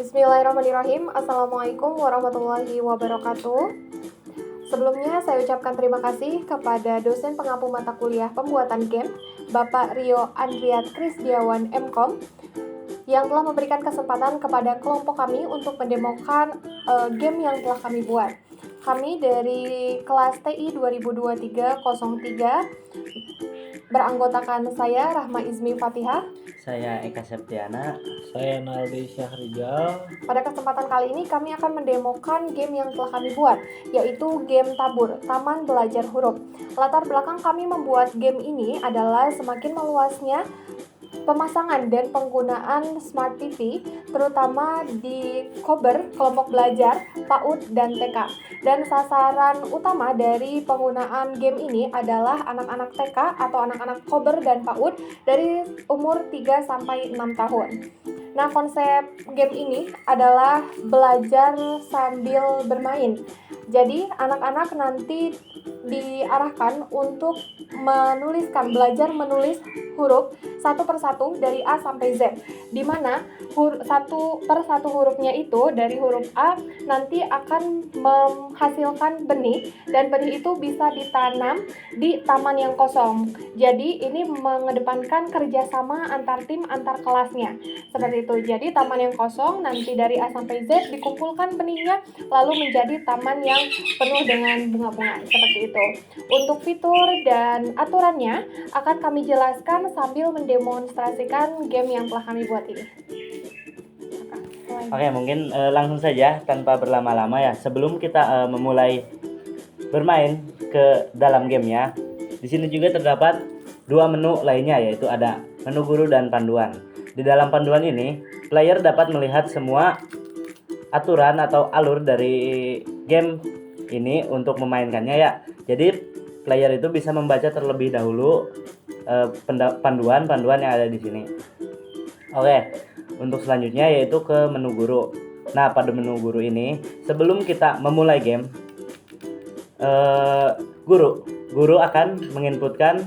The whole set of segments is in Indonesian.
Bismillahirrahmanirrahim. Assalamualaikum warahmatullahi wabarakatuh. Sebelumnya saya ucapkan terima kasih kepada dosen pengampu mata kuliah pembuatan game, Bapak Rio Andriat Krisdiawan MKom, yang telah memberikan kesempatan kepada kelompok kami untuk mendemokan game yang telah kami buat. Kami dari kelas TI 2023-03 beranggotakan saya Rahma Izmi Fatihah. Saya Eka Septiana. Saya Naldi Syahrijal. Pada kesempatan kali ini kami akan mendemokan game yang telah kami buat, yaitu game Tabur, Taman Belajar Huruf. Latar belakang kami membuat game ini adalah semakin meluasnya pemasangan dan penggunaan Smart TV, terutama di Kober, kelompok belajar, PAUD, dan TK. Dan sasaran utama dari penggunaan game ini adalah anak-anak TK atau anak-anak Kober dan PAUD dari umur 3-6 tahun. Nah, konsep game ini adalah belajar sambil bermain. Jadi, anak-anak nanti diarahkan untuk belajar menulis huruf satu persatu dari A sampai Z, di mana satu per satu hurufnya itu dari huruf A nanti akan menghasilkan benih, dan benih itu bisa ditanam di taman yang kosong. Jadi ini mengedepankan kerjasama antar tim antar kelasnya seperti itu. Jadi taman yang kosong nanti dari A sampai Z dikumpulkan benihnya lalu menjadi taman yang penuh dengan bunga-bunga seperti itu. Untuk fitur dan aturannya akan kami jelaskan sambil mendemonstrasikan game yang telah kami buat ini. Oke, mungkin langsung saja tanpa berlama-lama ya. Sebelum kita memulai bermain ke dalam gamenya, di sini juga terdapat dua menu lainnya, yaitu ada menu guru dan panduan. Di dalam panduan ini, player dapat melihat semua aturan atau alur dari game ini untuk memainkannya ya. Jadi player itu bisa membaca terlebih dahulu panduan yang ada di sini. Oke, untuk selanjutnya yaitu ke menu guru. Nah, pada menu guru ini sebelum kita memulai game, guru akan menginputkan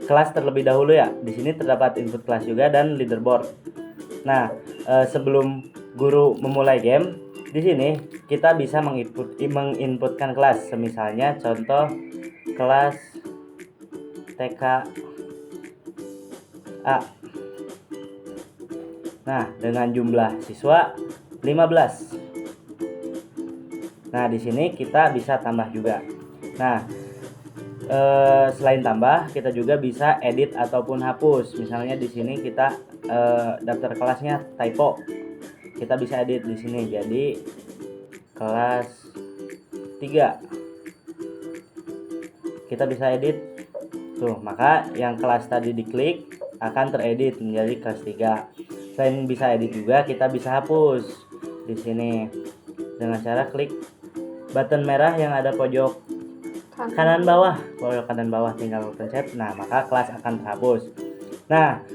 kelas terlebih dahulu ya. Di sini terdapat input kelas juga dan leaderboard. Nah, sebelum guru memulai game, di sini kita bisa menginputkan kelas. Misalnya contoh kelas TK A. Nah, dengan jumlah siswa 15. Nah, di sini kita bisa tambah juga. Nah, selain tambah, kita juga bisa edit ataupun hapus. Misalnya di sini kita daftar kelasnya typo. Kita bisa edit di sini jadi kelas 3. Kita bisa edit. Tuh, maka yang kelas tadi diklik akan teredit menjadi kelas 3. Selain bisa edit juga, kita bisa hapus di sini dengan cara klik button merah yang ada pojok kanan bawah, tinggal pencet. Nah, maka kelas akan terhapus. Nah,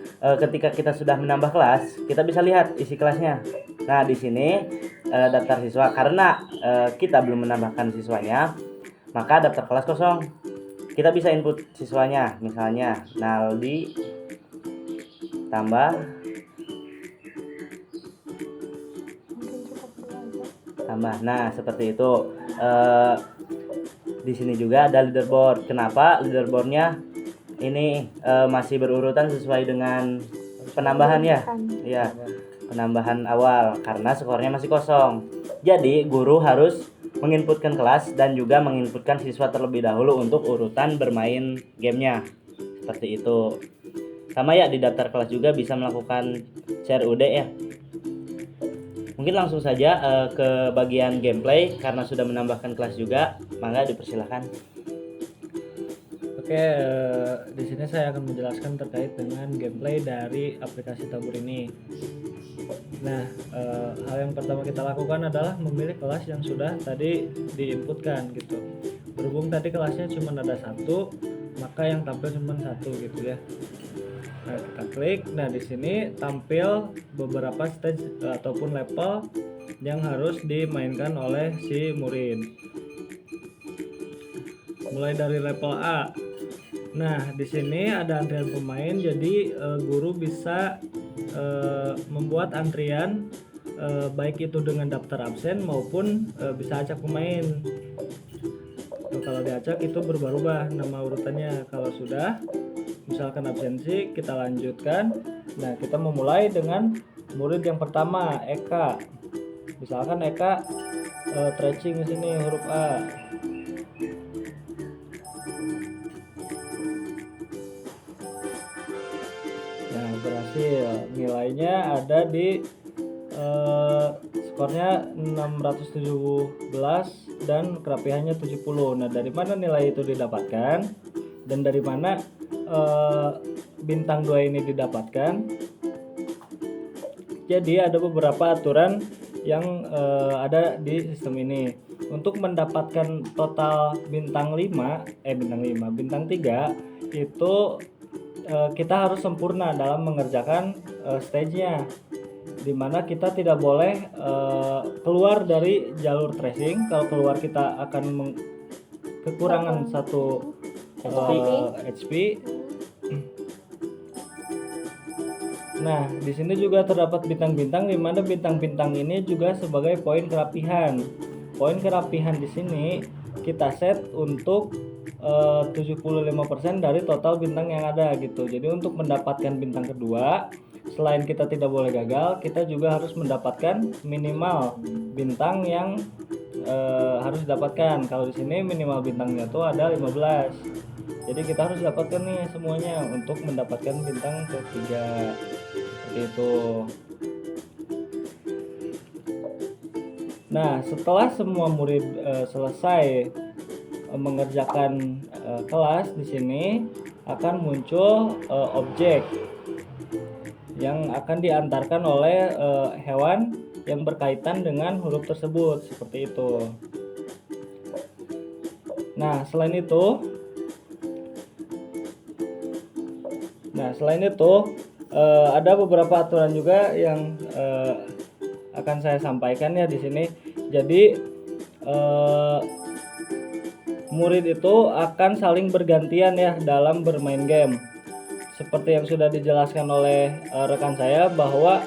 ketika kita sudah menambah kelas, kita bisa lihat isi kelasnya. Nah, di sini daftar siswa, karena kita belum menambahkan siswanya, maka daftar kelas kosong. Kita bisa input siswanya, misalnya Naldi tambah. Nah, seperti itu. Di sini juga ada leaderboard. Kenapa leaderboardnya ini masih berurutan sesuai dengan penambahan ya? Ya, penambahan awal karena skornya masih kosong. Jadi guru harus menginputkan kelas dan juga menginputkan siswa terlebih dahulu untuk urutan bermain gamenya. Seperti itu. Sama ya, di daftar kelas juga bisa melakukan CRUD ya. Mungkin langsung saja ke bagian gameplay karena sudah menambahkan kelas juga, mangga dipersilakan. Oke, di sini saya akan menjelaskan terkait dengan gameplay dari aplikasi Tabur ini. Nah, hal yang pertama kita lakukan adalah memilih kelas yang sudah tadi diinputkan gitu. Berhubung tadi kelasnya cuma ada satu, maka yang tampil cuma satu gitu ya. Nah, kita klik. Nah, di sini tampil beberapa stage ataupun level yang harus dimainkan oleh si murid. Mulai dari level A. Nah, di sini ada antrian pemain, jadi guru bisa membuat antrian baik itu dengan daftar absen maupun bisa acak pemain. Kalau diacak itu berubah-ubah nama urutannya. Kalau sudah misalkan absensi, kita lanjutkan. Nah, kita memulai dengan murid yang pertama, Eka. Misalkan Eka tracing di sini huruf A. Nah, berhasil. Nilainya ada di skornya 617 dan kerapihannya 70. Nah, dari mana nilai itu didapatkan dan dari mana bintang 2 ini didapatkan? Jadi ada beberapa aturan yang ada di sistem ini. Untuk mendapatkan total bintang 3 itu kita harus sempurna dalam mengerjakan stage-nya, dimana kita tidak boleh keluar dari jalur tracing. Kalau keluar kita akan kekurangan 1 HP. Nah, di sini juga terdapat bintang-bintang, di mana bintang-bintang ini juga sebagai poin kerapihan. Poin kerapihan di sini kita set untuk 75% dari total bintang yang ada gitu. Jadi untuk mendapatkan bintang kedua, selain kita tidak boleh gagal, kita juga harus mendapatkan minimal bintang yang harus didapatkan. Kalau di sini minimal bintangnya tuh ada 15. Jadi kita harus dapatkan nih semuanya untuk mendapatkan bintang ketiga. Seperti itu. Nah, setelah semua murid selesai mengerjakan kelas, di sini akan muncul objek yang akan diantarkan oleh hewan yang berkaitan dengan huruf tersebut, seperti itu. Nah, selain itu ada beberapa aturan juga yang akan saya sampaikan ya di sini. Jadi murid itu akan saling bergantian ya dalam bermain game. Seperti yang sudah dijelaskan oleh rekan saya bahwa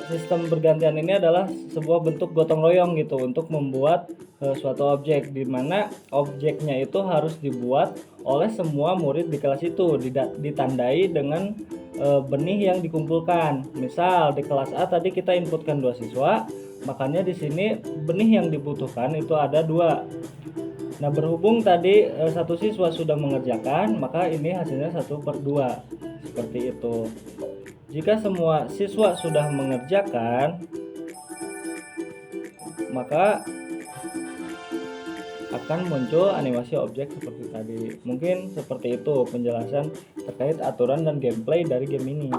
sistem bergantian ini adalah sebuah bentuk gotong royong gitu untuk membuat suatu objek, di mana objeknya itu harus dibuat oleh semua murid di kelas itu, ditandai dengan benih yang dikumpulkan. Misal di kelas A tadi kita inputkan 2 siswa, makanya di sini benih yang dibutuhkan itu ada 2. Nah, berhubung tadi 1 siswa sudah mengerjakan, maka ini hasilnya 1/2, seperti itu. Jika semua siswa sudah mengerjakan, maka akan muncul animasi objek seperti tadi. Mungkin seperti itu penjelasan terkait aturan dan gameplay dari game ini.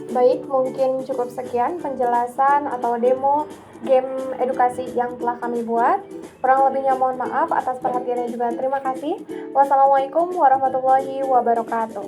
Baik, mungkin cukup sekian penjelasan atau demo game edukasi yang telah kami buat. Kurang lebihnya mohon maaf, atas perhatiannya juga terima kasih. Wassalamualaikum warahmatullahi wabarakatuh.